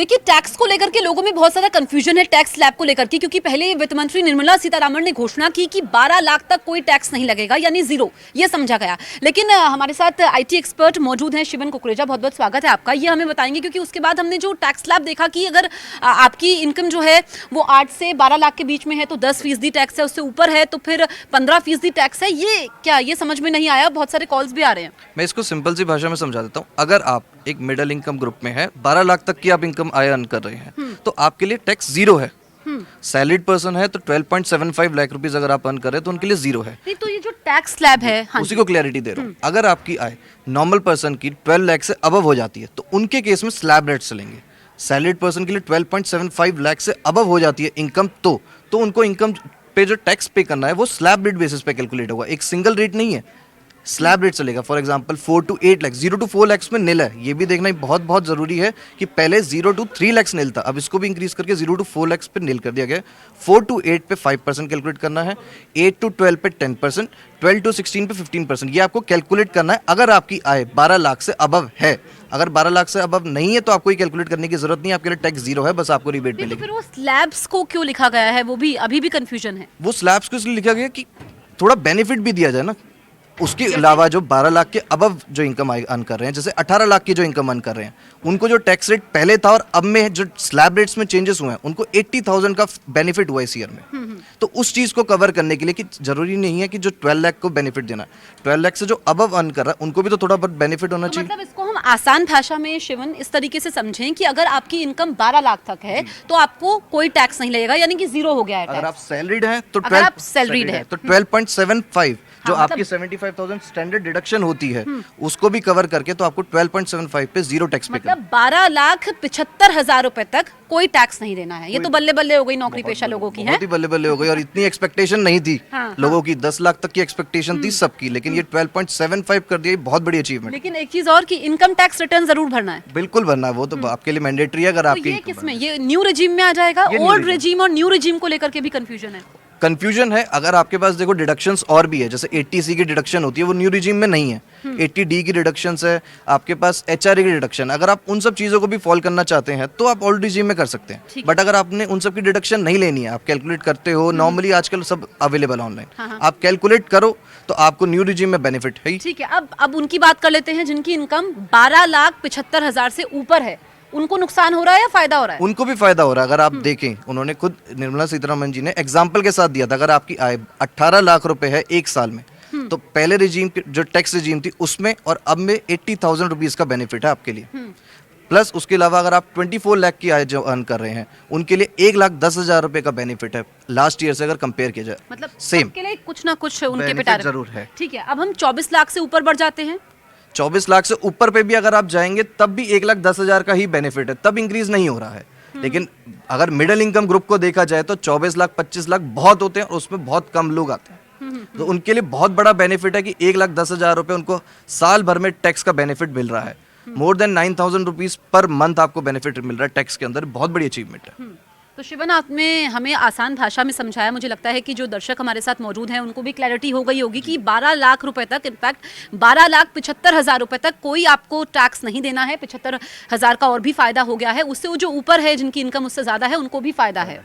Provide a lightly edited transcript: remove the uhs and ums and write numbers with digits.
देखिए, टैक्स को लेकर के लोगों में बहुत सारा कंफ्यूजन है टैक्स स्लैब को लेकर के, क्योंकि पहले वित्त मंत्री निर्मला सीतारमण ने घोषणा की कि 12 लाख तक कोई टैक्स नहीं लगेगा, यानी जीरो, ये समझा गया। लेकिन हमारे साथ आईटी एक्सपर्ट मौजूद हैं, शिवन कुकरेजा, बहुत बहुत स्वागत है आपका। ये हमें बताएंगे, क्योंकि उसके बाद हमने जो टैक्स स्लैब देखा कि अगर आपकी इनकम जो है वो 8 से 12 लाख के बीच में है तो 10% टैक्स है, उससे ऊपर है तो फिर 15% टैक्स है। ये क्या, ये समझ में नहीं आया, बहुत सारे कॉल्स भी आ रहे हैं। मैं इसको सिंपल सी भाषा में समझा देता हूँ। अगर आप एक मिडिल इनकम ग्रुप में है, 12 लाख तक की आप इनकम आय अर्न कर रहे हैं, तो आपके लिए टैक्स जीरो है। सैलरीड पर्सन है तो 12.75 लाख रुपीस अगर आप अर्न कर रहे हैं तो उनके लिए जीरो है। नहीं, तो ये जो टैक्स स्लैब है, हाँ, उसी को क्लैरिटी दे रहा हूँ। अगर आपकी आय नॉर्मल पर्सन की 12 लाख से अबव हो जाती है तो उनके केस में स्लैब रेट चलेंगे। सैलरीड पर्सन के लिए 12.75 लाख से अबव हो जाती है इनकम, तो उनको इनकम पे जो टैक्स पे करना है वो स्लैब रेट बेसिस पे कैलकुलेट होगा, एक सिंगल रेट नहीं है, स्लैब रेट चलेगा। For example 4 to 8 lakh, 0 to 4 lakh में नील है। ये भी देखना बहुत बहुत जरूरी है कि पहले 0 to 3 लाख नील था, अब इसको भी इंक्रीज करके 0 to 4 लाख पे नील कर दिया गया। 4 to 8 पे 5% कैलकुलेट करना है, 8 to 12 पे 10%, 12 to 16 पे 15%, ये आपको कैलकुलेट करना है अगर आपकी आय 12 लाख से अबव है। अगर 12 लाख से अबव नहीं है तो आपको ये कैलकुलेट करने की जरूरत नहीं है, आपके लिए टैक्स जीरो है, बस आपको रिबेट मिलेगी। तो फिर वो स्लैब्स को क्यों लिखा गया है, वो भी अभी भी कंफ्यूजन है। वो स्लैब्स को इसलिए लिखा गया कि थोड़ा बेनिफिट भी दिया जाए ना। उसके अलावा जो 12 लाख के अबव जो इनकम अर्न कर रहे हैं, जैसे 18 लाख की जो इनकम अर्न कर रहे हैं, उनको जो टैक्स रेट पहले था और अब में जो स्लैब रेट्स में चेंजेस हुए हैं, उनको 80,000 का बेनिफिट हुआ इस ईयर में। तो उस चीज को कवर करने के लिए कि जरूरी नहीं है कि जो 12 लाख को बेनिफिट देना है, 12 लाख से जो अबव अर्न कर रहा है उनको भी तो थोड़ा बहुत बेनिफिट होना चाहिए। मतलब इसको हम आसान भाषा में शिवन इस तरीके से समझें कि अगर आपकी इनकम 12 लाख तक है तो आपको कोई टैक्स नहीं लगेगा, यानी कि जीरो हो गया है। अगर आप सैलरीड हैं तो अगर आप सैलरीड है तो 12.75 जो हाँ, आपकी 75,000 स्टैंडर्ड डिडक्शन होती है उसको भी कवर करके तो आपको 12.75 पे जीरो टैक्स पे मतलब 12,75,000 रुपए तक कोई टैक्स नहीं देना है। ये तो बल्ले बल्ले हो गई नौकरी पेशा लोगों की है, बहुत ही बल्ले बल्ले हो गई। और इतनी एक्सपेक्टेशन नहीं थी लोगों की, 10 लाख तक की एक्सपेक्टेशन थी सबकी, लेकिन ये 12.75 कर दिया, बहुत बड़ी अचीवमेंट। लेकिन एक चीज और कि इनकम टैक्स रिटर्न जरूर भरना है। बिल्कुल भरना है, वो तो आपके लिए मैंडेटरी है। अगर तो आपकी ये किसमें, ये न्यू रिजीम में आ जाएगा? ओल्ड रिजीम और न्यू रिजीम को लेकर के भी कंफ्यूजन है। कंफ्यूजन है। अगर आपके पास देखो डिडक्शंस और भी है, जैसे 80C की डिडक्शन होती है, वो न्यू रिजीम में नहीं है। 80D की डिडक्शंस है, आपके पास HRA की डिडक्शन। अगर आप उन सब चीज़ों को भी फॉल करना चाहते हैं तो आप ओल्ड रिजीम में कर सकते हैं। बट अगर आपने उन सब की डिडक्शन नहीं लेनी है, आप कैलकुलेट करते हो, नॉर्मली आजकल सब अवेलेबल ऑनलाइन, आप कैलकुलेट करो तो आपको न्यू रिजीम में बेनिफिट है। ठीक है, अब उनकी बात कर लेते हैं जिनकी इनकम 12,75,000 से ऊपर है। उनको नुकसान हो रहा है या फायदा हो रहा है? उनको भी फायदा हो रहा है। अगर आप देखें, उन्होंने खुद निर्मला सीतारमण जी ने एग्जाम्पल के साथ दिया था, अगर आपकी आय 18 लाख रुपए है एक साल में, तो पहले रिजीम जो टैक्स रिजीम थी उसमें और अब में 80,000 रुपीज का बेनिफिट है आपके लिए। प्लस उसके अलावा अगर आप 24 लाख की आय जो अर्न कर रहे हैं उनके लिए 1,10,000 रुपए का बेनिफिट है लास्ट ईयर से अगर कंपेयर किया जाए। मतलब सेम के लिए कुछ ना कुछ उनके पे टारगेट जरूर है। ठीक है, अब हम 24 लाख से ऊपर बढ़ जाते हैं। 24 लाख से ऊपर पे भी अगर आप जाएंगे तब भी 1,10,000 का ही बेनिफिट है, तब इंक्रीज नहीं हो रहा है। लेकिन अगर मिडिल इनकम ग्रुप को देखा जाए तो 24 लाख 25 लाख बहुत होते हैं और उसमें बहुत कम लोग आते हैं। तो उनके लिए बहुत बड़ा बेनिफिट है कि 1,10,000 रुपए उनको साल भर में टैक्स का बेनिफिट मिल रहा है। More than 9,000 rupees per month आपको बेनिफिट मिल रहा है टैक्स के अंदर, बहुत बड़ी अचीवमेंट है। तो शिवन, आपने हमें आसान भाषा में समझाया। मुझे लगता है कि जो दर्शक हमारे साथ मौजूद हैं उनको भी क्लैरिटी हो गई होगी कि 12 लाख रुपए तक, इनफैक्ट 12,75,000 रुपए तक कोई आपको टैक्स नहीं देना है। 75,000 का और भी फायदा हो गया है। उससे जो ऊपर है, जिनकी इनकम उससे ज्यादा है, उनको भी फायदा है।